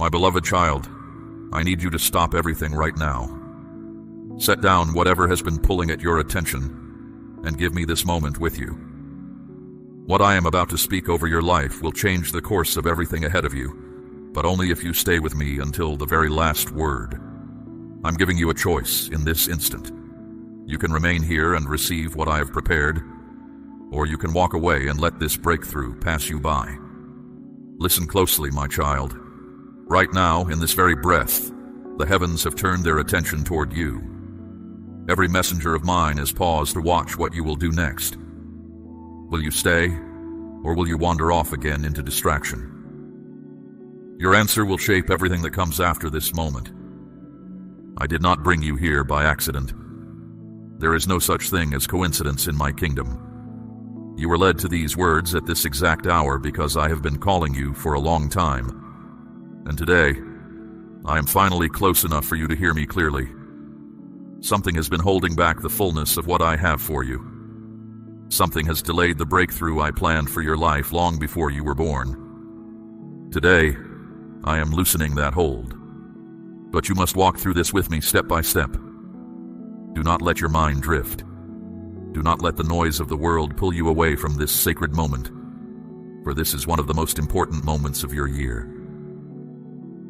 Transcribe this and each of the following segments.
My beloved child, I need you to stop everything right now. Set down whatever has been pulling at your attention and give me this moment with you. What I am about to speak over your life will change the course of everything ahead of you, but only if you stay with me until the very last word. I'm giving you a choice in this instant. You can remain here and receive what I have prepared, or you can walk away and let this breakthrough pass you by. Listen closely, my child. Right now, in this very breath, the heavens have turned their attention toward you. Every messenger of mine has paused to watch what you will do next. Will you stay, or will you wander off again into distraction? Your answer will shape everything that comes after this moment. I did not bring you here by accident. There is no such thing as coincidence in my kingdom. You were led to these words at this exact hour because I have been calling you for a long time. And today, I am finally close enough for you to hear me clearly. Something has been holding back the fullness of what I have for you. Something has delayed the breakthrough I planned for your life long before you were born. Today, I am loosening that hold. But you must walk through this with me step by step. Do not let your mind drift. Do not let the noise of the world pull you away from this sacred moment, for this is one of the most important moments of your year.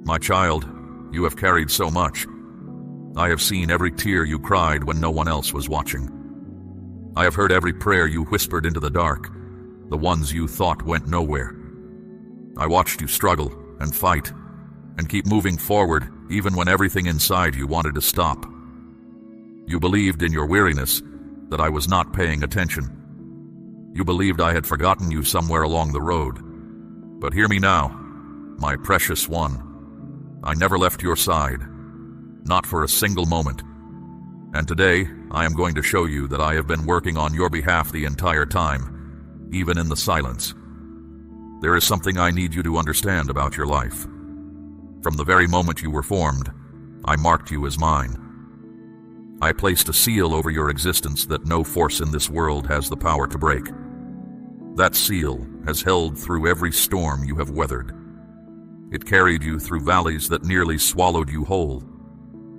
My child, you have carried so much. I have seen every tear you cried when no one else was watching. I have heard every prayer you whispered into the dark, the ones you thought went nowhere. I watched you struggle and fight and keep moving forward even when everything inside you wanted to stop. You believed in your weariness that I was not paying attention. You believed I had forgotten you somewhere along the road. But hear me now, my precious one. I never left your side, not for a single moment. And today, I am going to show you that I have been working on your behalf the entire time, even in the silence. There is something I need you to understand about your life. From the very moment you were formed, I marked you as mine. I placed a seal over your existence that no force in this world has the power to break. That seal has held through every storm you have weathered. It carried you through valleys that nearly swallowed you whole.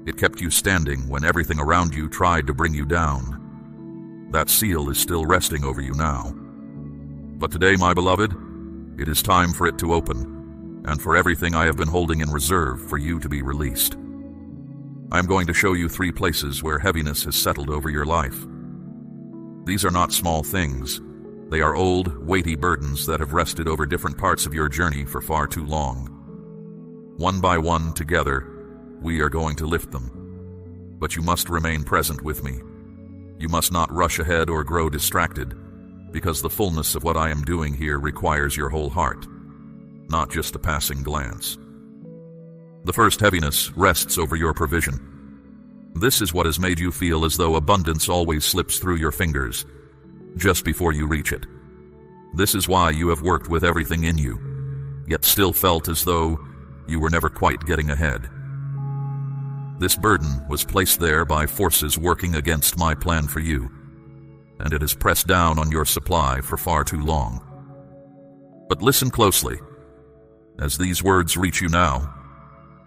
It kept you standing when everything around you tried to bring you down. That seal is still resting over you now. But today, my beloved, it is time for it to open, and for everything I have been holding in reserve for you to be released. I am going to show you 3 places where heaviness has settled over your life. These are not small things. They are old, weighty burdens that have rested over different parts of your journey for far too long. One by one, together, we are going to lift them. But you must remain present with me. You must not rush ahead or grow distracted, because the fullness of what I am doing here requires your whole heart, not just a passing glance. The first heaviness rests over your provision. This is what has made you feel as though abundance always slips through your fingers, just before you reach it. This is why you have worked with everything in you, yet still felt as though you were never quite getting ahead. This burden was placed there by forces working against my plan for you, and it has pressed down on your supply for far too long. But listen closely. As these words reach you now,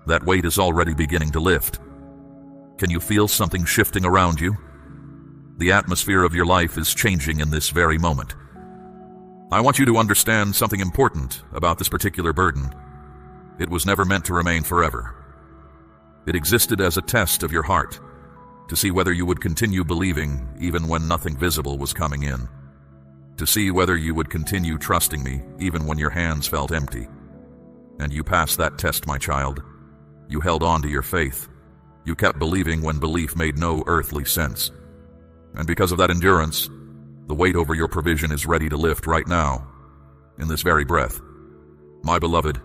that weight is already beginning to lift. Can you feel something shifting around you? The atmosphere of your life is changing in this very moment. I want you to understand something important about this particular burden. It was never meant to remain forever. It existed as a test of your heart, to see whether you would continue believing even when nothing visible was coming in, to see whether you would continue trusting me even when your hands felt empty. And you passed that test, my child. You held on to your faith. You kept believing when belief made no earthly sense. And because of that endurance, the weight over your provision is ready to lift right now, in this very breath. My beloved,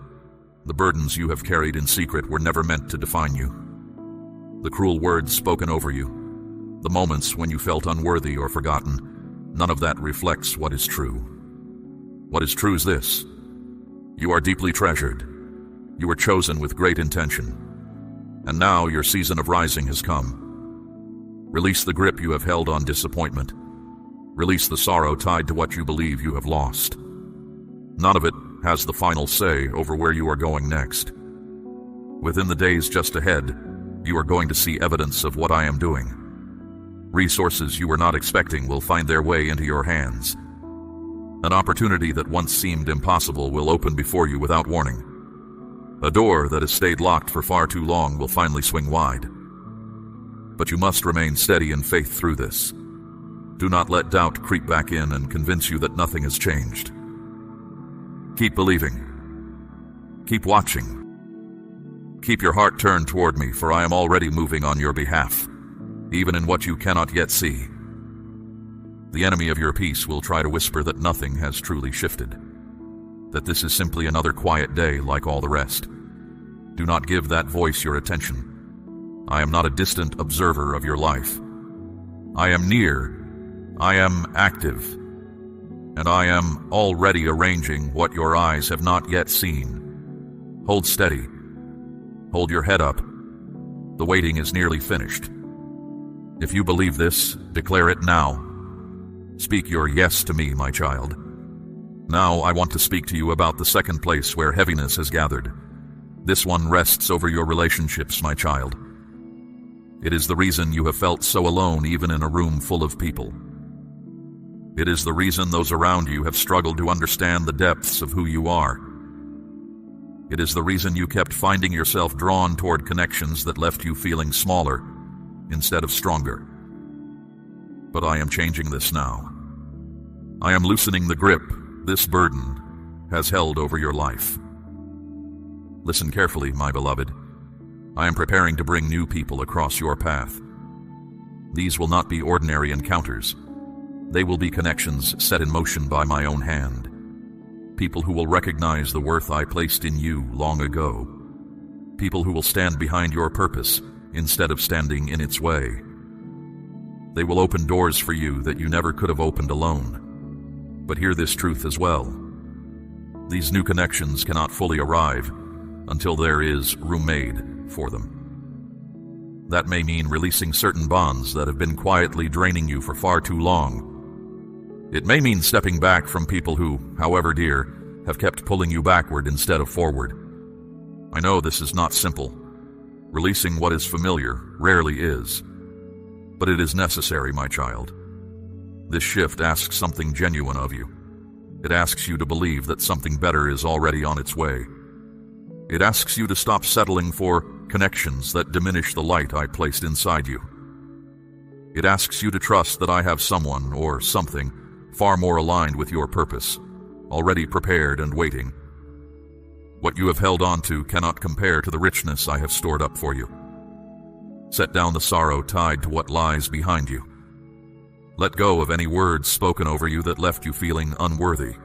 the burdens you have carried in secret were never meant to define you. The cruel words spoken over you, the moments when you felt unworthy or forgotten, none of that reflects what is true. What is true is this: you are deeply treasured. You were chosen with great intention. And now your season of rising has come. Release the grip you have held on disappointment. Release the sorrow tied to what you believe you have lost. None of it has the final say over where you are going next. Within the days just ahead, you are going to see evidence of what I am doing. Resources you were not expecting will find their way into your hands. An opportunity that once seemed impossible will open before you without warning. A door that has stayed locked for far too long will finally swing wide. But you must remain steady in faith through this. Do not let doubt creep back in and convince you that nothing has changed. Keep believing. Keep watching. Keep your heart turned toward me, for I am already moving on your behalf, even in what you cannot yet see. The enemy of your peace will try to whisper that nothing has truly shifted, that this is simply another quiet day like all the rest. Do not give that voice your attention. I am not a distant observer of your life. I am near, I am active, and I am already arranging what your eyes have not yet seen. Hold steady. Hold your head up. The waiting is nearly finished. If you believe this, declare it now. Speak your yes to me, my child. Now I want to speak to you about the second place where heaviness has gathered. This one rests over your relationships, my child. It is the reason you have felt so alone even in a room full of people. It is the reason those around you have struggled to understand the depths of who you are. It is the reason you kept finding yourself drawn toward connections that left you feeling smaller instead of stronger. But I am changing this now. I am loosening the grip this burden has held over your life. Listen carefully, my beloved. I am preparing to bring new people across your path. These will not be ordinary encounters. They will be connections set in motion by my own hand. People who will recognize the worth I placed in you long ago. People who will stand behind your purpose instead of standing in its way. They will open doors for you that you never could have opened alone. But hear this truth as well. These new connections cannot fully arrive until there is room made for them. That may mean releasing certain bonds that have been quietly draining you for far too long. It may mean stepping back from people who, however dear, have kept pulling you backward instead of forward. I know this is not simple. Releasing what is familiar rarely is. But it is necessary, my child. This shift asks something genuine of you. It asks you to believe that something better is already on its way. It asks you to stop settling for connections that diminish the light I placed inside you. It asks you to trust that I have someone or something far more aligned with your purpose, already prepared and waiting. What you have held on to cannot compare to the richness I have stored up for you. Set down the sorrow tied to what lies behind you. Let go of any words spoken over you that left you feeling unworthy,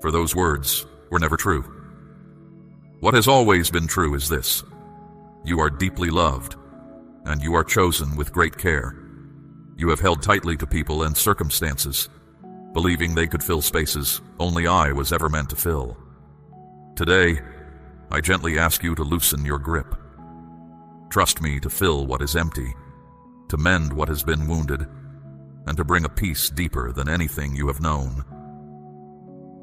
for those words were never true. What has always been true is this: you are deeply loved, and you are chosen with great care. You have held tightly to people and circumstances, believing they could fill spaces only I was ever meant to fill. Today, I gently ask you to loosen your grip. Trust me to fill what is empty, to mend what has been wounded, and to bring a peace deeper than anything you have known.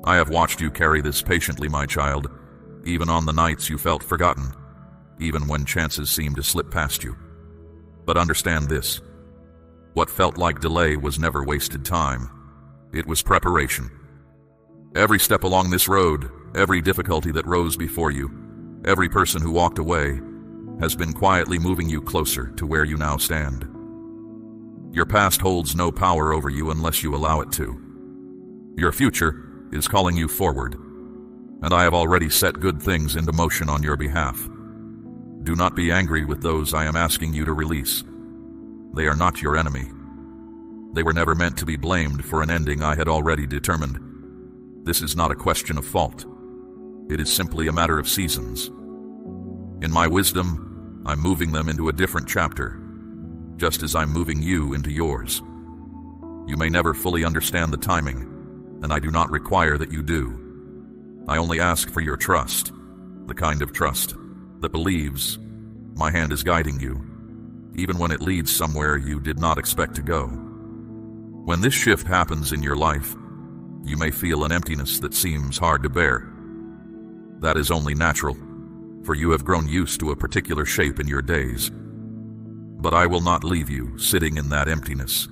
I have watched you carry this patiently, my child, even on the nights you felt forgotten, even when chances seemed to slip past you. But understand this: what felt like delay was never wasted time. It was preparation. Every step along this road, every difficulty that rose before you, every person who walked away, has been quietly moving you closer to where you now stand. Your past holds no power over you unless you allow it to. Your future is calling you forward, and I have already set good things into motion on your behalf. Do not be angry with those I am asking you to release. They are not your enemy. They were never meant to be blamed for an ending I had already determined. This is not a question of fault. It is simply a matter of seasons. In my wisdom, I'm moving them into a different chapter, just as I'm moving you into yours. You may never fully understand the timing, and I do not require that you do. I only ask for your trust, the kind of trust that believes my hand is guiding you, even when it leads somewhere you did not expect to go. When this shift happens in your life, you may feel an emptiness that seems hard to bear. That is only natural, for you have grown used to a particular shape in your days. But I will not leave you sitting in that emptiness.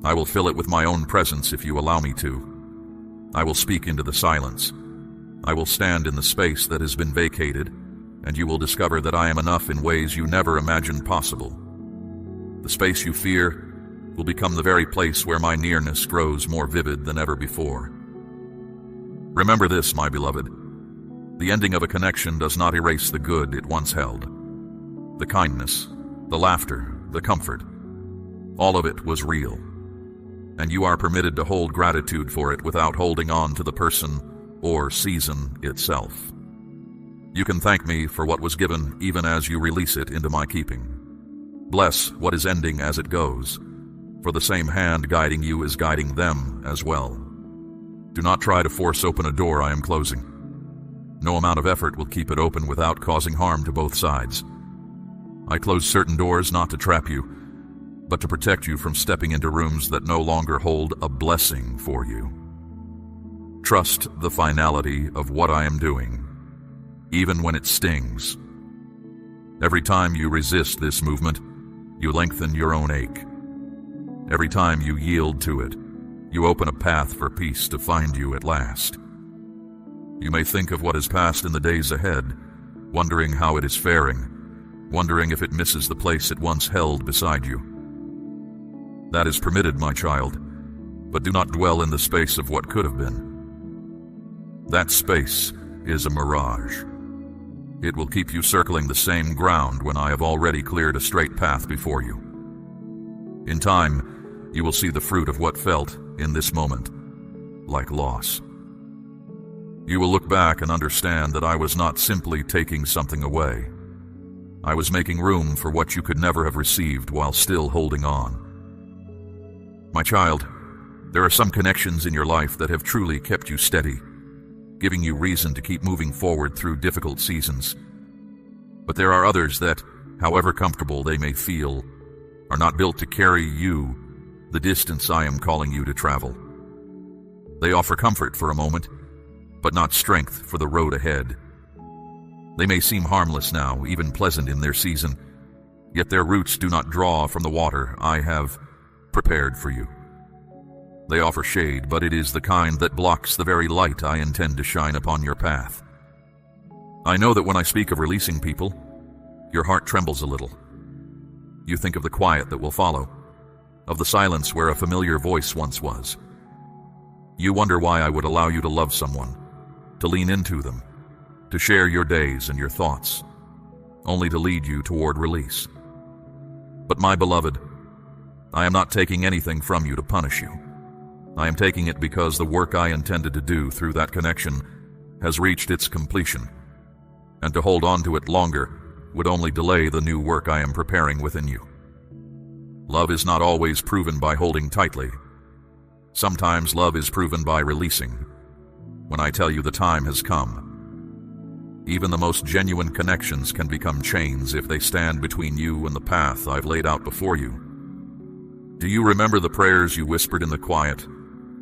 I will fill it with my own presence if you allow me to. I will speak into the silence. I will stand in the space that has been vacated, and you will discover that I am enough in ways you never imagined possible. The space you fear will become the very place where my nearness grows more vivid than ever before. Remember this, my beloved. The ending of a connection does not erase the good it once held. The kindness, the laughter, the comfort, all of it was real. And you are permitted to hold gratitude for it without holding on to the person or season itself. You can thank me for what was given even as you release it into my keeping. Bless what is ending as it goes, for the same hand guiding you is guiding them as well. Do not try to force open a door I am closing. No amount of effort will keep it open without causing harm to both sides. I close certain doors not to trap you, but to protect you from stepping into rooms that no longer hold a blessing for you. Trust the finality of what I am doing, even when it stings. Every time you resist this movement, you lengthen your own ache. Every time you yield to it, you open a path for peace to find you at last. You may think of what has passed in the days ahead, wondering how it is faring, wondering if it misses the place it once held beside you. That is permitted, my child, but do not dwell in the space of what could have been. That space is a mirage. It will keep you circling the same ground when I have already cleared a straight path before you. In time, you will see the fruit of what felt, in this moment, like loss. You will look back and understand that I was not simply taking something away. I was making room for what you could never have received while still holding on. My child, there are some connections in your life that have truly kept you steady, giving you reason to keep moving forward through difficult seasons. But there are others that, however comfortable they may feel, are not built to carry you the distance I am calling you to travel. They offer comfort for a moment, but not strength for the road ahead. They may seem harmless now, even pleasant in their season, yet their roots do not draw from the water I have prepared for you. They offer shade, but it is the kind that blocks the very light I intend to shine upon your path. I know that when I speak of releasing people, your heart trembles a little. You think of the quiet that will follow, of the silence where a familiar voice once was. You wonder why I would allow you to love someone, to lean into them, to share your days and your thoughts, only to lead you toward release. But my beloved, I am not taking anything from you to punish you. I am taking it because the work I intended to do through that connection has reached its completion, and to hold on to it longer would only delay the new work I am preparing within you. Love is not always proven by holding tightly. Sometimes love is proven by releasing, when I tell you the time has come. Even the most genuine connections can become chains if they stand between you and the path I've laid out before you. Do you remember the prayers you whispered in the quiet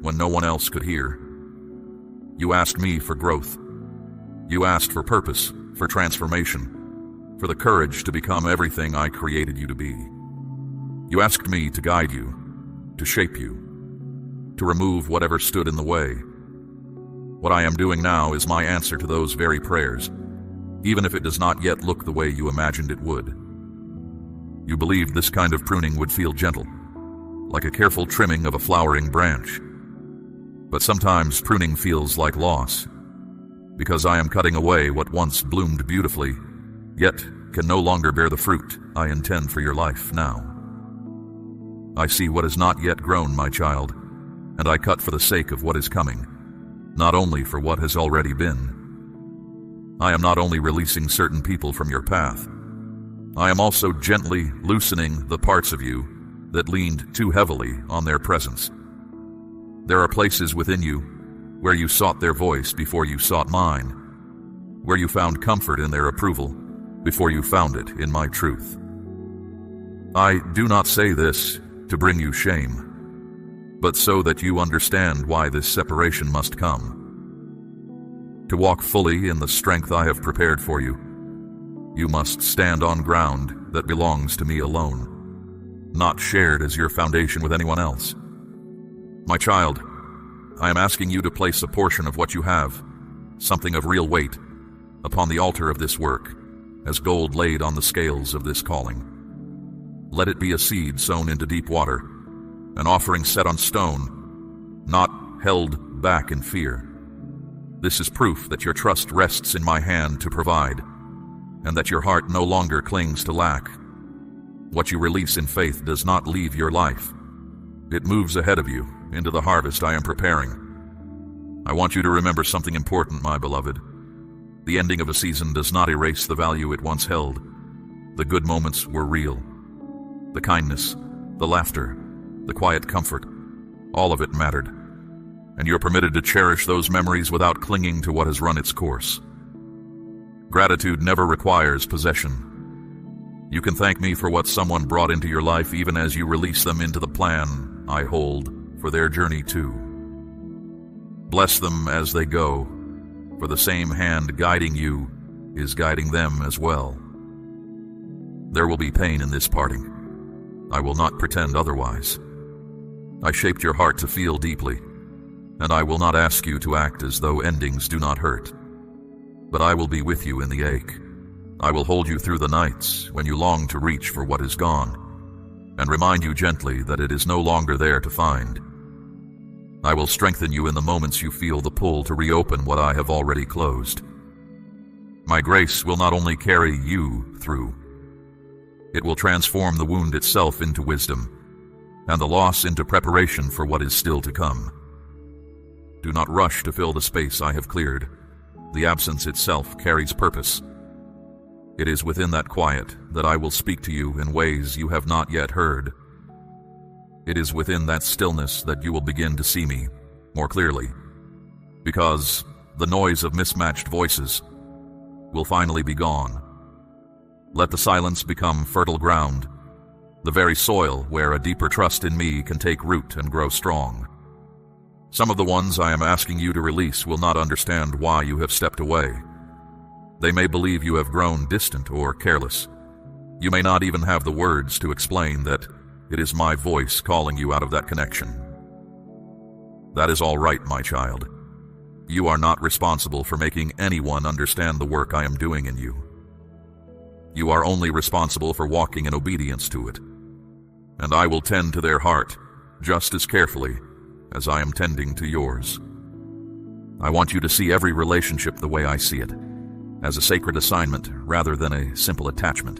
when no one else could hear? You asked me for growth. You asked for purpose, for transformation, for the courage to become everything I created you to be. You asked me to guide you, to shape you, to remove whatever stood in the way. What I am doing now is my answer to those very prayers, even if it does not yet look the way you imagined it would. You believed this kind of pruning would feel gentle, like a careful trimming of a flowering branch. But sometimes pruning feels like loss, because I am cutting away what once bloomed beautifully, yet can no longer bear the fruit I intend for your life now. I see what has not yet grown, my child, and I cut for the sake of what is coming, not only for what has already been. I am not only releasing certain people from your path, I am also gently loosening the parts of you that leaned too heavily on their presence. There are places within you where you sought their voice before you sought mine, where you found comfort in their approval before you found it in my truth. I do not say this to bring you shame, but so that you understand why this separation must come. To walk fully in the strength I have prepared for you, You must stand on ground that belongs to me alone, not shared as your foundation with anyone else. My child, I am asking you to place a portion of what you have, something of real weight, upon the altar of this work, as gold laid on the scales of this calling. Let it be a seed sown into deep water, an offering set on stone, not held back in fear. This is proof that your trust rests in my hand to provide, and that your heart no longer clings to lack. What you release in faith does not leave your life. It moves ahead of you into the harvest I am preparing. I want you to remember something important, my beloved. The ending of a season does not erase the value it once held. The good moments were real. The kindness, the laughter, the quiet comfort, all of it mattered. And you're permitted to cherish those memories without clinging to what has run its course. Gratitude never requires possession. You can thank me for what someone brought into your life even as you release them into the plan I hold for their journey too. Bless them as they go, for the same hand guiding you is guiding them as well. There will be pain in this parting. I will not pretend otherwise. I shaped your heart to feel deeply, and I will not ask you to act as though endings do not hurt. But I will be with you in the ache. I will hold you through the nights when you long to reach for what is gone, and remind you gently that it is no longer there to find. I will strengthen you in the moments you feel the pull to reopen what I have already closed. My grace will not only carry you through, it will transform the wound itself into wisdom, and the loss into preparation for what is still to come. Do not rush to fill the space I have cleared. The absence itself carries purpose. It is within that quiet that I will speak to you in ways you have not yet heard. It is within that stillness that you will begin to see me more clearly, because the noise of mismatched voices will finally be gone. Let the silence become fertile ground, the very soil where a deeper trust in me can take root and grow strong. Some of the ones I am asking you to release will not understand why you have stepped away. They may believe you have grown distant or careless. You may not even have the words to explain that it is my voice calling you out of that connection. That is all right, my child. You are not responsible for making anyone understand the work I am doing in you. You are only responsible for walking in obedience to it. And I will tend to their heart just as carefully as I am tending to yours. I want you to see every relationship the way I see it, as a sacred assignment rather than a simple attachment.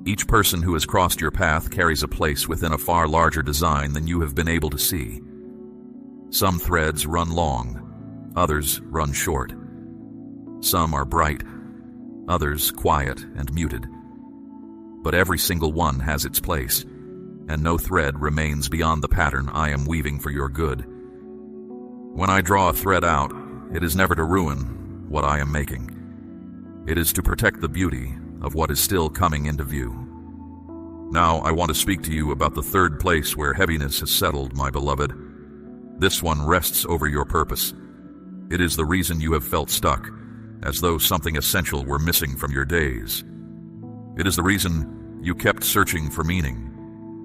Each person who has crossed your path carries a place within a far larger design than you have been able to see. Some threads run long, others run short. Some are bright, others quiet and muted. But every single one has its place, and no thread remains beyond the pattern I am weaving for your good. When I draw a thread out, it is never to ruin what I am making. It is to protect the beauty of what is still coming into view. Now I want to speak to you about the third place where heaviness has settled, my beloved. This one rests over your purpose. It is the reason you have felt stuck, as though something essential were missing from your days. It is the reason you kept searching for meaning,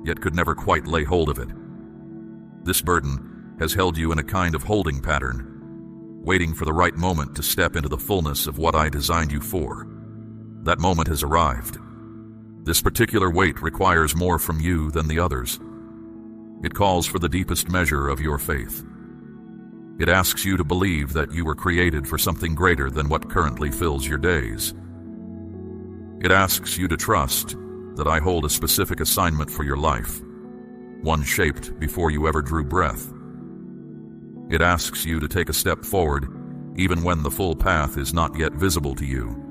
yet could never quite lay hold of it. This burden has held you in a kind of holding pattern, waiting for the right moment to step into the fullness of what I designed you for. That moment has arrived. This particular weight requires more from you than the others. It calls for the deepest measure of your faith. It asks you to believe that you were created for something greater than what currently fills your days. It asks you to trust that I hold a specific assignment for your life, one shaped before you ever drew breath. It asks you to take a step forward, even when the full path is not yet visible to you.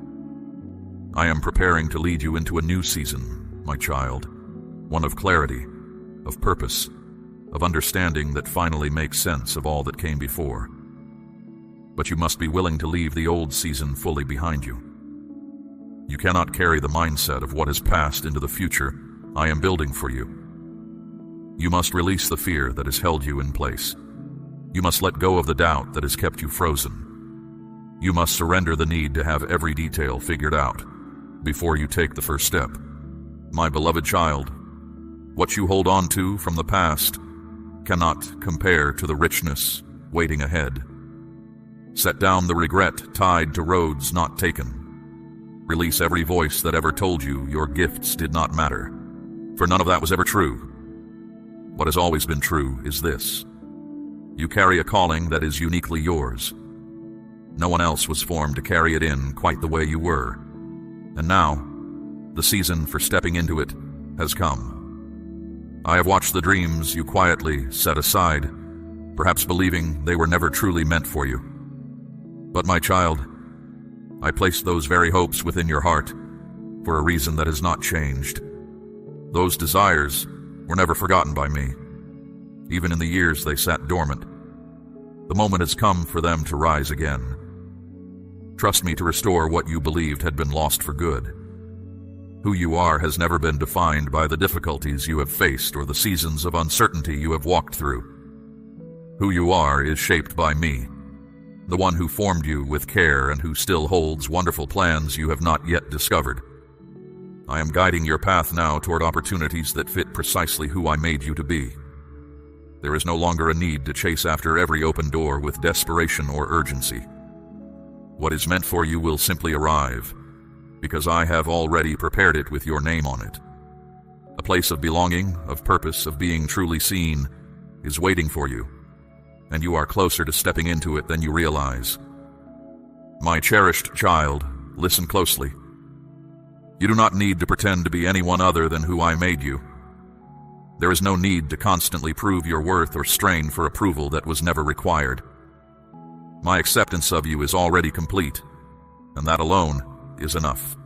I am preparing to lead you into a new season, my child, one of clarity, of purpose, of understanding that finally makes sense of all that came before. But you must be willing to leave the old season fully behind you. You cannot carry the mindset of what has passed into the future I am building for you. You must release the fear that has held you in place. You must let go of the doubt that has kept you frozen. You must surrender the need to have every detail figured out. before you take the first step. My beloved child, what you hold on to from the past cannot compare to the richness waiting ahead. Set down the regret tied to roads not taken. Release every voice that ever told you your gifts did not matter, for none of that was ever true. What has always been true is this: you carry a calling that is uniquely yours. No one else was formed to carry it in quite the way you were. And now, the season for stepping into it has come. I have watched the dreams you quietly set aside, perhaps believing they were never truly meant for you. But my child, I placed those very hopes within your heart for a reason that has not changed. Those desires were never forgotten by me, even in the years they sat dormant. The moment has come for them to rise again. Trust me to restore what you believed had been lost for good. Who you are has never been defined by the difficulties you have faced or the seasons of uncertainty you have walked through. Who you are is shaped by me, the one who formed you with care and who still holds wonderful plans you have not yet discovered. I am guiding your path now toward opportunities that fit precisely who I made you to be. There is no longer a need to chase after every open door with desperation or urgency. What is meant for you will simply arrive, because I have already prepared it with your name on it. A place of belonging, of purpose, of being truly seen, is waiting for you, and you are closer to stepping into it than you realize. My cherished child, listen closely. You do not need to pretend to be anyone other than who I made you. There is no need to constantly prove your worth or strain for approval that was never required. My acceptance of you is already complete, and that alone is enough.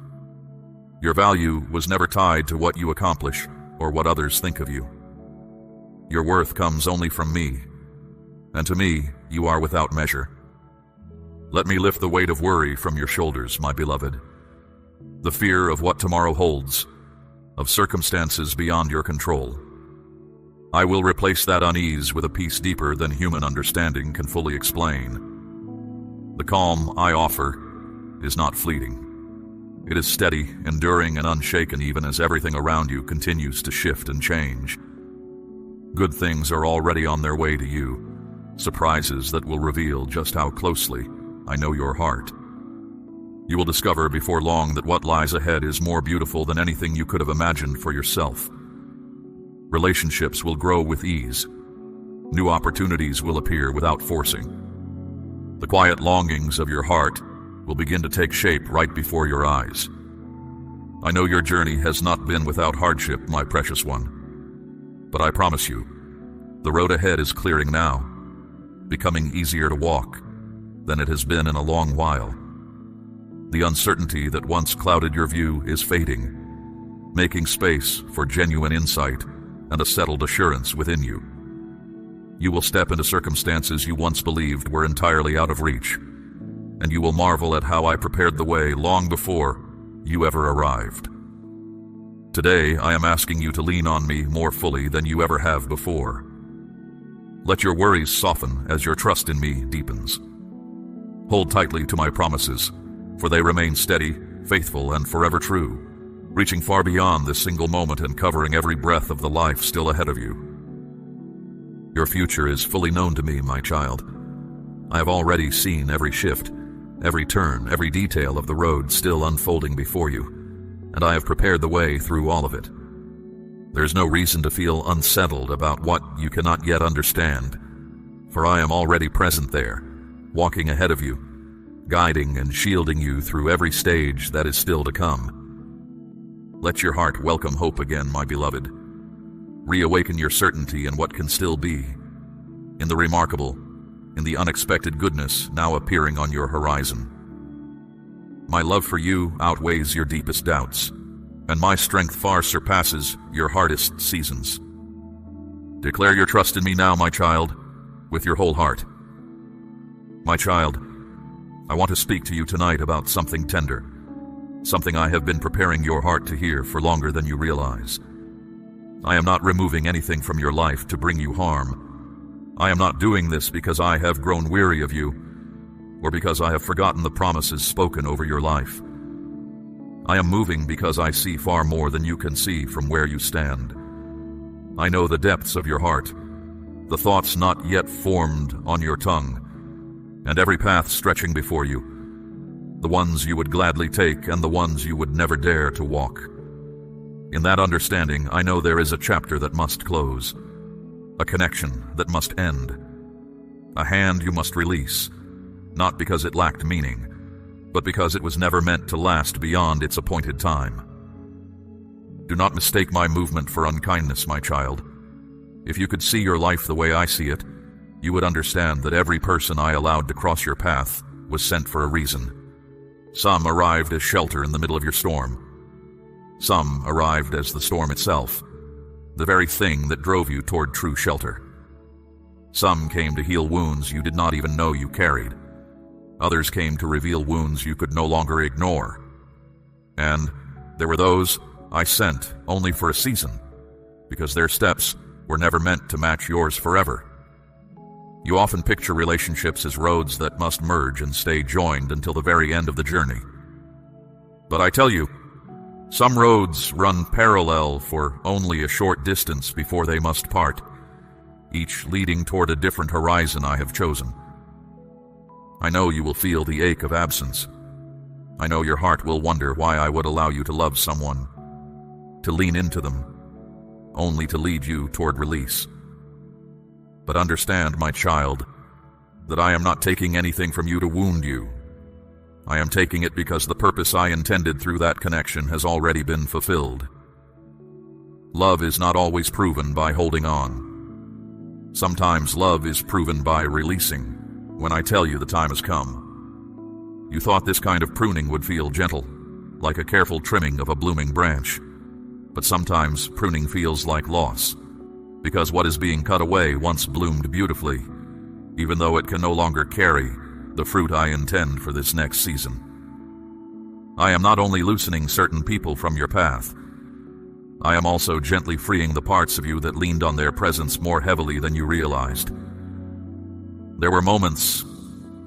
Your value was never tied to what you accomplish or what others think of you. Your worth comes only from me, and to me you are without measure. Let me lift the weight of worry from your shoulders, my beloved. The fear of what tomorrow holds, of circumstances beyond your control. I will replace that unease with a peace deeper than human understanding can fully explain. The calm I offer is not fleeting. It is steady, enduring, and unshaken even as everything around you continues to shift and change. Good things are already on their way to you, surprises that will reveal just how closely I know your heart. You will discover before long that what lies ahead is more beautiful than anything you could have imagined for yourself. Relationships will grow with ease. New opportunities will appear without forcing. The quiet longings of your heart will begin to take shape right before your eyes. I know your journey has not been without hardship, my precious one. But I promise you, the road ahead is clearing now, becoming easier to walk than it has been in a long while. The uncertainty that once clouded your view is fading, making space for genuine insight and a settled assurance within you. You will step into circumstances you once believed were entirely out of reach, and you will marvel at how I prepared the way long before you ever arrived. Today, I am asking you to lean on me more fully than you ever have before. Let your worries soften as your trust in me deepens. Hold tightly to my promises, for they remain steady, faithful, and forever true, reaching far beyond this single moment and covering every breath of the life still ahead of you. Your future is fully known to me, my child. I have already seen every shift, every turn, every detail of the road still unfolding before you, and I have prepared the way through all of it. There's no reason to feel unsettled about what you cannot yet understand, for I am already present there, walking ahead of you, guiding and shielding you through every stage that is still to come. Let your heart welcome hope again, my beloved. Reawaken your certainty in what can still be, in the remarkable, in the unexpected goodness now appearing on your horizon. My love for you outweighs your deepest doubts, and my strength far surpasses your hardest seasons. Declare your trust in me now, my child, with your whole heart. My child, I want to speak to you tonight about something tender, something I have been preparing your heart to hear for longer than you realize. I am not removing anything from your life to bring you harm. I am not doing this because I have grown weary of you, or because I have forgotten the promises spoken over your life. I am moving because I see far more than you can see from where you stand. I know the depths of your heart, the thoughts not yet formed on your tongue, and every path stretching before you, the ones you would gladly take and the ones you would never dare to walk. In that understanding, I know there is a chapter that must close, a connection that must end, a hand you must release, not because it lacked meaning, but because it was never meant to last beyond its appointed time. Do not mistake my movement for unkindness, my child. If you could see your life the way I see it, you would understand that every person I allowed to cross your path was sent for a reason. Some arrived as shelter in the middle of your storm. Some arrived as the storm itself, the very thing that drove you toward true shelter. Some came to heal wounds you did not even know you carried. Others came to reveal wounds you could no longer ignore. And there were those I sent only for a season, because their steps were never meant to match yours forever. You often picture relationships as roads that must merge and stay joined until the very end of the journey. But I tell you, some roads run parallel for only a short distance before they must part, each leading toward a different horizon I have chosen. I know you will feel the ache of absence. I know your heart will wonder why I would allow you to love someone, to lean into them, only to lead you toward release. But understand, my child, that I am not taking anything from you to wound you. I am taking it because the purpose I intended through that connection has already been fulfilled. Love is not always proven by holding on. Sometimes love is proven by releasing, when I tell you the time has come. You thought this kind of pruning would feel gentle, like a careful trimming of a blooming branch. But sometimes pruning feels like loss, because what is being cut away once bloomed beautifully, even though it can no longer carry the fruit I intend for this next season. I am not only loosening certain people from your path, I am also gently freeing the parts of you that leaned on their presence more heavily than you realized. There were moments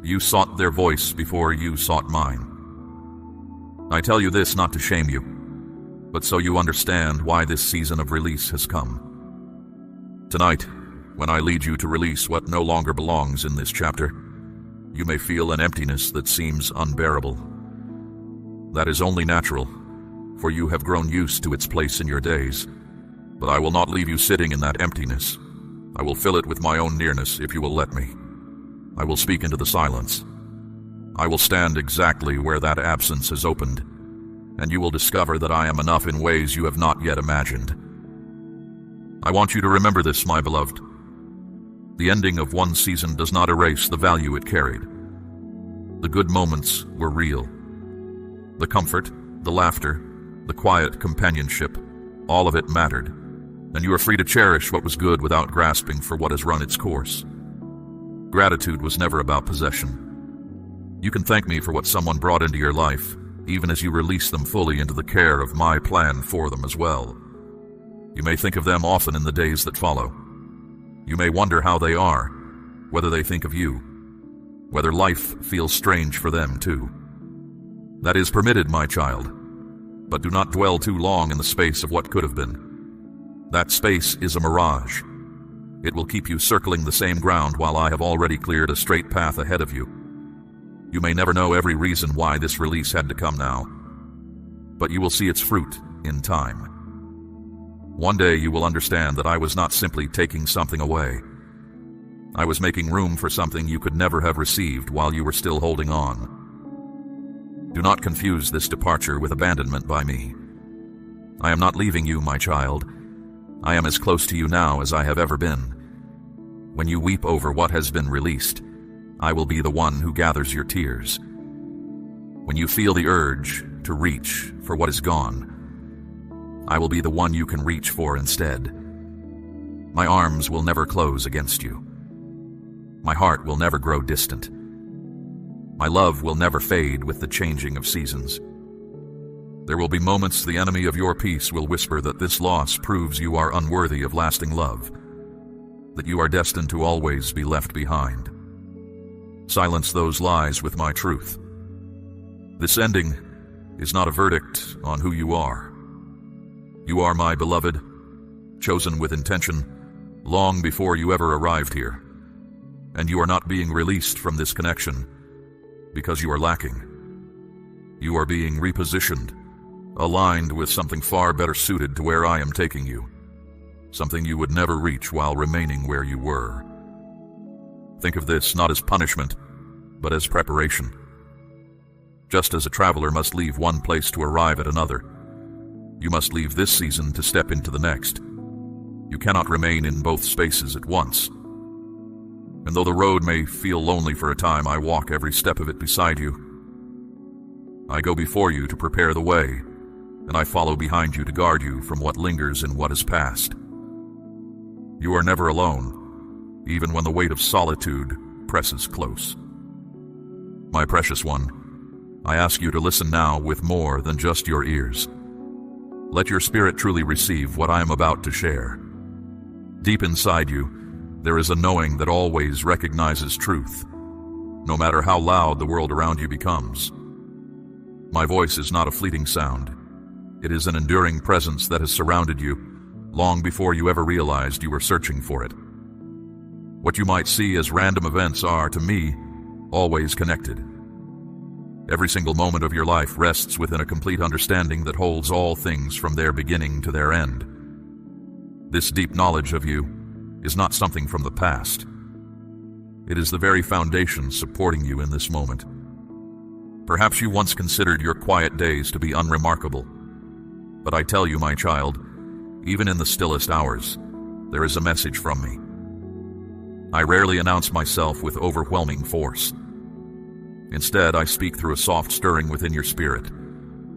you sought their voice before you sought mine. I tell you this not to shame you, but so you understand why this season of release has come. Tonight, when I lead you to release what no longer belongs in this chapter, you may feel an emptiness that seems unbearable. That is only natural, for you have grown used to its place in your days. But I will not leave you sitting in that emptiness. I will fill it with my own nearness if you will let me. I will speak into the silence. I will stand exactly where that absence has opened, and you will discover that I am enough in ways you have not yet imagined. I want you to remember this, my beloved. The ending of one season does not erase the value it carried. The good moments were real. The comfort, the laughter, the quiet companionship, all of it mattered, and you are free to cherish what was good without grasping for what has run its course. Gratitude was never about possession. You can thank me for what someone brought into your life, even as you release them fully into the care of my plan for them as well. You may think of them often in the days that follow. You may wonder how they are, whether they think of you, whether life feels strange for them too. That is permitted, my child, but do not dwell too long in the space of what could have been. That space is a mirage. It will keep you circling the same ground while I have already cleared a straight path ahead of you. You may never know every reason why this release had to come now, but you will see its fruit in time. One day you will understand that I was not simply taking something away. I was making room for something you could never have received while you were still holding on. Do not confuse this departure with abandonment by me. I am not leaving you, my child. I am as close to you now as I have ever been. When you weep over what has been released, I will be the one who gathers your tears. When you feel the urge to reach for what is gone, I will be the one you can reach for instead. My arms will never close against you. My heart will never grow distant. My love will never fade with the changing of seasons. There will be moments the enemy of your peace will whisper that this loss proves you are unworthy of lasting love, that you are destined to always be left behind. Silence those lies with my truth. This ending is not a verdict on who you are. You are my beloved, chosen with intention, long before you ever arrived here. And you are not being released from this connection because you are lacking. You are being repositioned, aligned with something far better suited to where I am taking you, something you would never reach while remaining where you were. Think of this not as punishment, but as preparation. Just as a traveler must leave one place to arrive at another, you must leave this season to step into the next. You cannot remain in both spaces at once. And though the road may feel lonely for a time, I walk every step of it beside you. I go before you to prepare the way, and I follow behind you to guard you from what lingers in what is past. You are never alone, even when the weight of solitude presses close. My precious one, I ask you to listen now with more than just your ears. Let your spirit truly receive what I am about to share. Deep inside you, there is a knowing that always recognizes truth, no matter how loud the world around you becomes. My voice is not a fleeting sound. It is an enduring presence that has surrounded you long before you ever realized you were searching for it. What you might see as random events are, to me, always connected. Every single moment of your life rests within a complete understanding that holds all things from their beginning to their end. This deep knowledge of you is not something from the past. It is the very foundation supporting you in this moment. Perhaps you once considered your quiet days to be unremarkable, but I tell you, my child, even in the stillest hours, there is a message from me. I rarely announce myself with overwhelming force. Instead, I speak through a soft stirring within your spirit,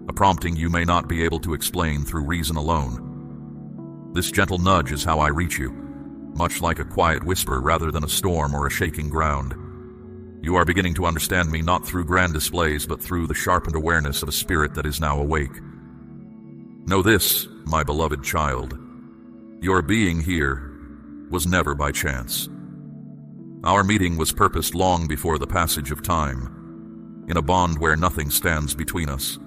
a prompting you may not be able to explain through reason alone. This gentle nudge is how I reach you, much like a quiet whisper rather than a storm or a shaking ground. You are beginning to understand me not through grand displays, but through the sharpened awareness of a spirit that is now awake. Know this, my beloved child. Your being here was never by chance. Our meeting was purposed long before the passage of time, in a bond where nothing stands between us.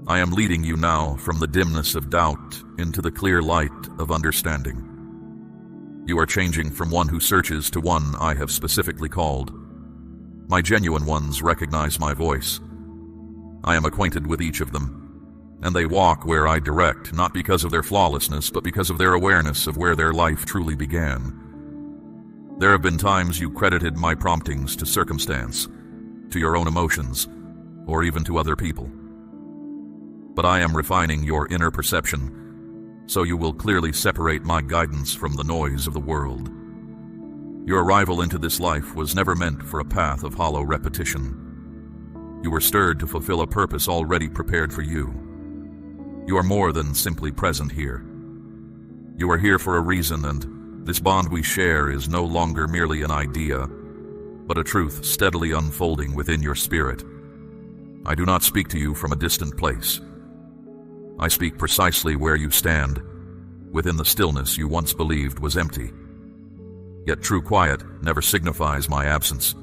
I am leading you now from the dimness of doubt into the clear light of understanding. You are changing from one who searches to one I have specifically called. My genuine ones recognize my voice. I am acquainted with each of them, and they walk where I direct, not because of their flawlessness, but because of their awareness of where their life truly began. There have been times you credited my promptings to circumstance, to your own emotions, or even to other people. But I am refining your inner perception, so you will clearly separate my guidance from the noise of the world. Your arrival into this life was never meant for a path of hollow repetition. You were stirred to fulfill a purpose already prepared for you. You are more than simply present here. You are here for a reason, and this bond we share is no longer merely an idea, but a truth steadily unfolding within your spirit. I do not speak to you from a distant place. I speak precisely where you stand, within the stillness you once believed was empty. Yet true quiet never signifies my absence.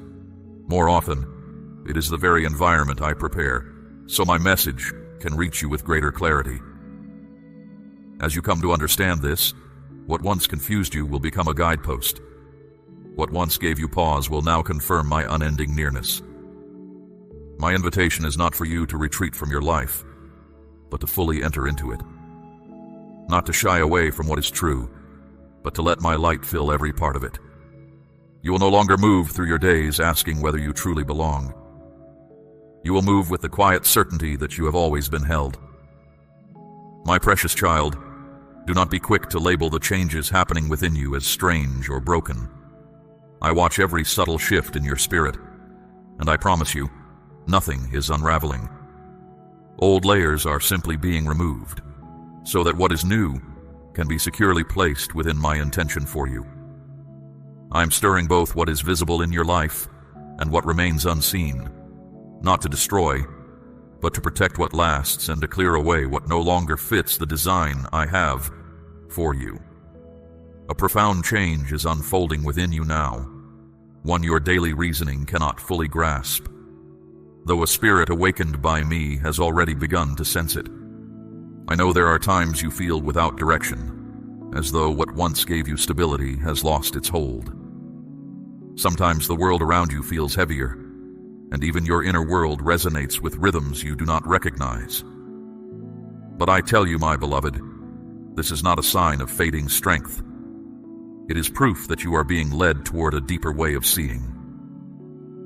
More often, it is the very environment I prepare, so my message can reach you with greater clarity. As you come to understand this, what once confused you will become a guidepost. What once gave you pause will now confirm my unending nearness. My invitation is not for you to retreat from your life, but to fully enter into it. Not to shy away from what is true, but to let my light fill every part of it. You will no longer move through your days asking whether you truly belong. You will move with the quiet certainty that you have always been held. My precious child, do not be quick to label the changes happening within you as strange or broken. I watch every subtle shift in your spirit, and I promise you, nothing is unraveling. Old layers are simply being removed, so that what is new can be securely placed within my intention for you. I am stirring both what is visible in your life and what remains unseen, not to destroy, but to protect what lasts and to clear away what no longer fits the design I have for you. A profound change is unfolding within you now, one your daily reasoning cannot fully grasp. though a spirit awakened by me has already begun to sense it. I know there are times you feel without direction, as though what once gave you stability has lost its hold. Sometimes the world around you feels heavier, and even your inner world resonates with rhythms you do not recognize. But I tell you, my beloved, this is not a sign of fading strength. It is proof that you are being led toward a deeper way of seeing.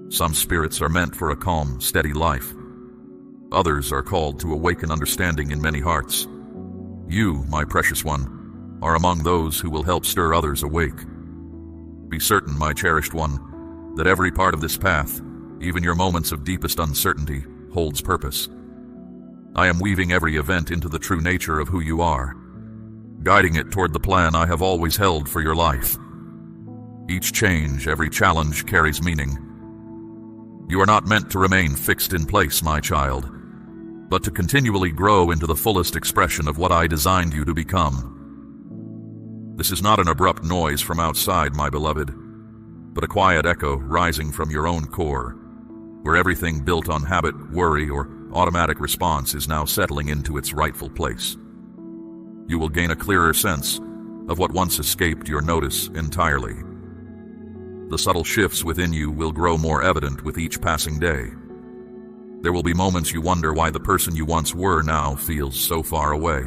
Some spirits are meant for a calm, steady life. Others are called to awaken understanding in many hearts. You, my precious one, are among those who will help stir others awake. Be certain, my cherished one, that every part of this path, even your moments of deepest uncertainty, holds purpose. I am weaving every event into the true nature of who you are, guiding it toward the plan I have always held for your life. Each change, every challenge carries meaning. You are not meant to remain fixed in place, my child, but to continually grow into the fullest expression of what I designed you to become. This is not an abrupt noise from outside, my beloved, but a quiet echo rising from your own core, where everything built on habit, worry, or automatic response is now settling into its rightful place. You will gain a clearer sense of what once escaped your notice entirely. The subtle shifts within you will grow more evident with each passing day. There will be moments you wonder why the person you once were now feels so far away.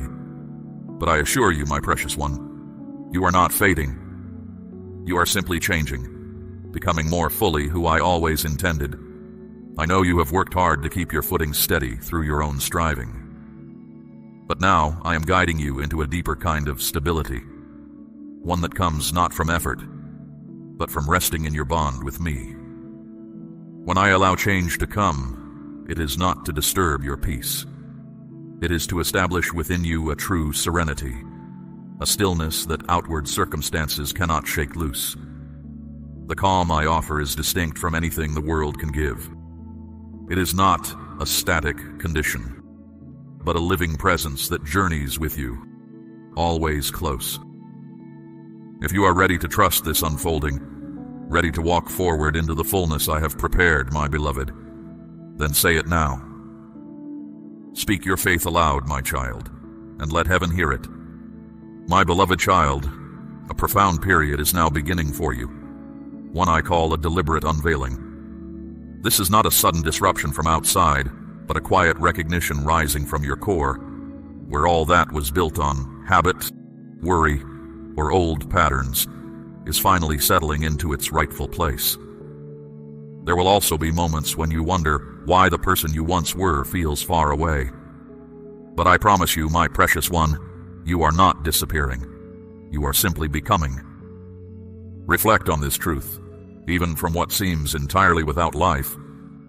But I assure you, my precious one, you are not fading. You are simply changing, becoming more fully who I always intended. I know you have worked hard to keep your footing steady through your own striving. But now I am guiding you into a deeper kind of stability, one that comes not from effort, but from resting in your bond with me. When I allow change to come, it is not to disturb your peace. It is to establish within you a true serenity, a stillness that outward circumstances cannot shake loose. The calm I offer is distinct from anything the world can give. It is not a static condition, but a living presence that journeys with you, always close. If you are ready to trust this unfolding, ready to walk forward into the fullness I have prepared, my beloved, then say it now. Speak your faith aloud, my child, and let heaven hear it. My beloved child, a profound period is now beginning for you, one I call a deliberate unveiling. This is not a sudden disruption from outside, but a quiet recognition rising from your core, where all that was built on habit, worry, or old patterns is finally settling into its rightful place. There will also be moments when you wonder why the person you once were feels far away. But I promise you, my precious one, you are not disappearing. You are simply becoming. Reflect on this truth. Even from what seems entirely without life,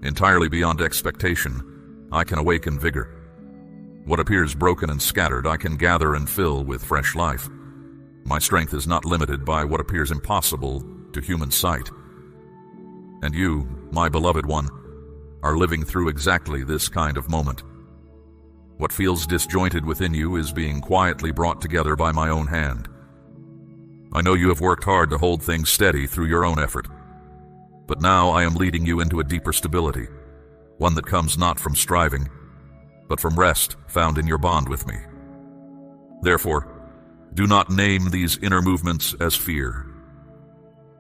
entirely beyond expectation, I can awaken vigor. What appears broken and scattered, I can gather and fill with fresh life. My strength is not limited by what appears impossible to human sight. And you, my beloved one, are living through exactly this kind of moment. What feels disjointed within you is being quietly brought together by my own hand. I know you have worked hard to hold things steady through your own effort, but now I am leading you into a deeper stability, one that comes not from striving, but from rest found in your bond with me. Therefore, do not name these inner movements as fear.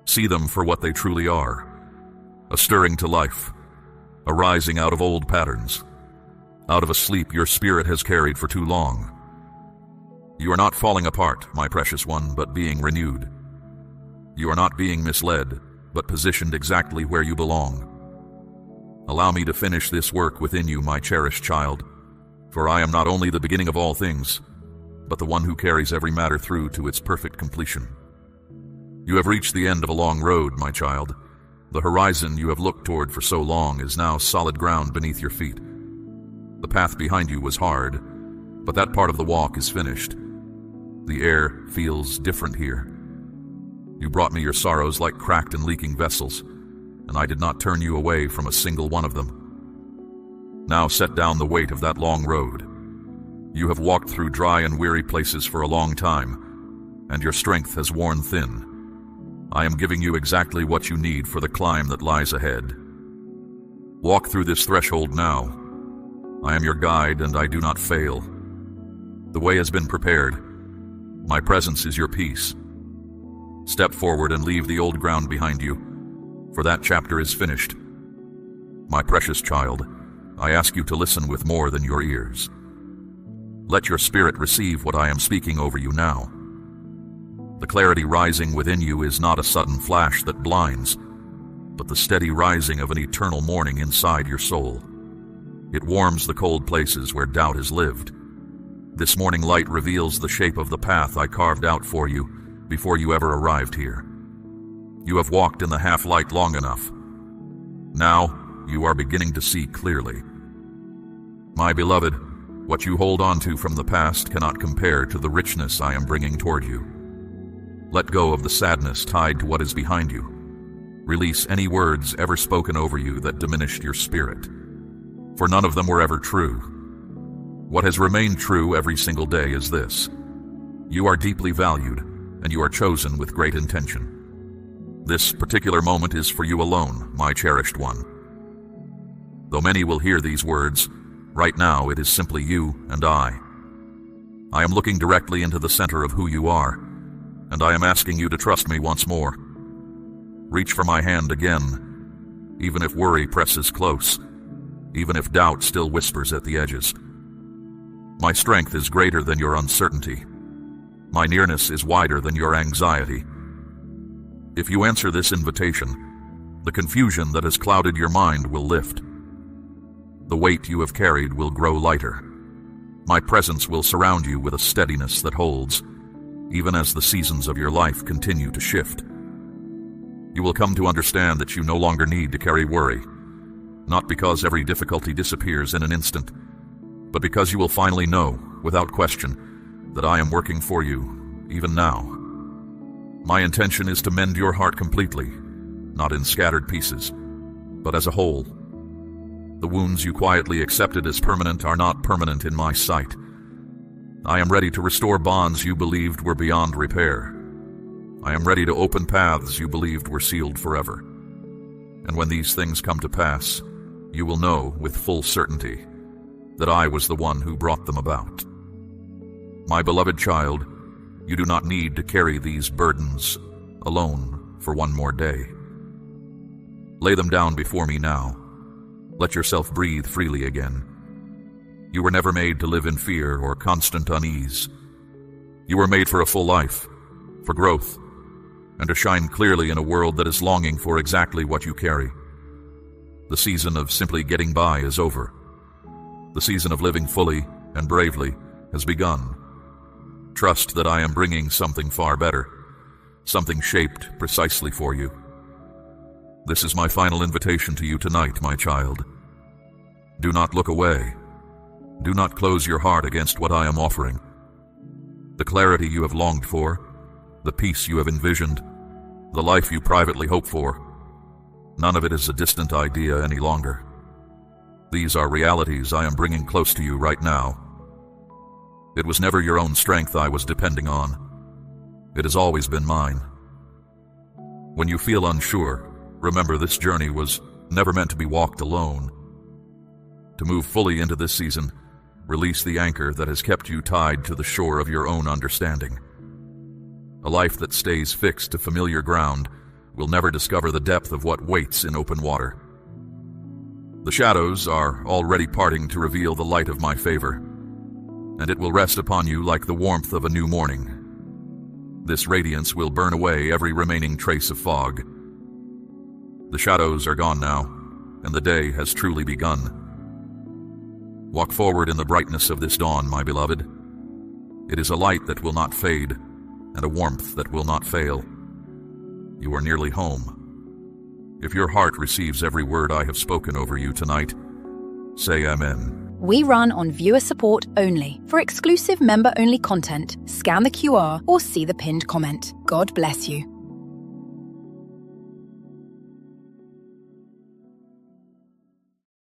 See them for what they truly are, a stirring to life, a rising out of old patterns, out of a sleep your spirit has carried for too long. You are not falling apart, my precious one, but being renewed. You are not being misled, but positioned exactly where you belong. Allow me to finish this work within you, my cherished child, for I am not only the beginning of all things, but the one who carries every matter through to its perfect completion. You have reached the end of a long road, my child. The horizon you have looked toward for so long is now solid ground beneath your feet. The path behind you was hard, but that part of the walk is finished. The air feels different here. You brought me your sorrows like cracked and leaking vessels, and I did not turn you away from a single one of them. Now set down the weight of that long road. You have walked through dry and weary places for a long time, and your strength has worn thin. I am giving you exactly what you need for the climb that lies ahead. Walk through this threshold now. I am your guide, and I do not fail. The way has been prepared. My presence is your peace. Step forward and leave the old ground behind you, for that chapter is finished. My precious child, I ask you to listen with more than your ears. Let your spirit receive what I am speaking over you now. The clarity rising within you is not a sudden flash that blinds, but the steady rising of an eternal morning inside your soul. It warms the cold places where doubt has lived. This morning light reveals the shape of the path I carved out for you before you ever arrived here. You have walked in the half-light long enough. Now, you are beginning to see clearly. My beloved, what you hold on to from the past cannot compare to the richness I am bringing toward you. Let go of the sadness tied to what is behind you. Release any words ever spoken over you that diminished your spirit, for none of them were ever true. What has remained true every single day is this: you are deeply valued, and you are chosen with great intention. This particular moment is for you alone, my cherished one. Though many will hear these words, right now it is simply you and I. I am looking directly into the center of who you are, and I am asking you to trust me once more. Reach for my hand again, even if worry presses close, even if doubt still whispers at the edges. My strength is greater than your uncertainty. My nearness is wider than your anxiety. If you answer this invitation, the confusion that has clouded your mind will lift. The weight you have carried will grow lighter. My presence will surround you with a steadiness that holds, even as the seasons of your life continue to shift. You will come to understand that you no longer need to carry worry, not because every difficulty disappears in an instant, but because you will finally know, without question, that I am working for you, even now. My intention is to mend your heart completely, not in scattered pieces, but as a whole. The wounds you quietly accepted as permanent are not permanent in my sight. I am ready to restore bonds you believed were beyond repair. I am ready to open paths you believed were sealed forever. And when these things come to pass, you will know with full certainty that I was the one who brought them about. My beloved child, you do not need to carry these burdens alone for one more day. Lay them down before me now. Let yourself breathe freely again. You were never made to live in fear or constant unease. You were made for a full life, for growth, and to shine clearly in a world that is longing for exactly what you carry. The season of simply getting by is over. The season of living fully and bravely has begun. Trust that I am bringing something far better, something shaped precisely for you. This is my final invitation to you tonight, my child. Do not look away. Do not close your heart against what I am offering. The clarity you have longed for, the peace you have envisioned, the life you privately hope for, none of it is a distant idea any longer. These are realities I am bringing close to you right now. It was never your own strength I was depending on. It has always been mine. When you feel unsure, remember this journey was never meant to be walked alone. To move fully into this season, release the anchor that has kept you tied to the shore of your own understanding. A life that stays fixed to familiar ground will never discover the depth of what waits in open water. The shadows are already parting to reveal the light of my favor, and it will rest upon you like the warmth of a new morning. This radiance will burn away every remaining trace of fog. The shadows are gone now, and the day has truly begun. Walk forward in the brightness of this dawn, my beloved. It is a light that will not fade, and a warmth that will not fail. You are nearly home. If your heart receives every word I have spoken over you tonight, say Amen. We run on viewer support only. For exclusive member-only content, scan the QR or see the pinned comment. God bless you.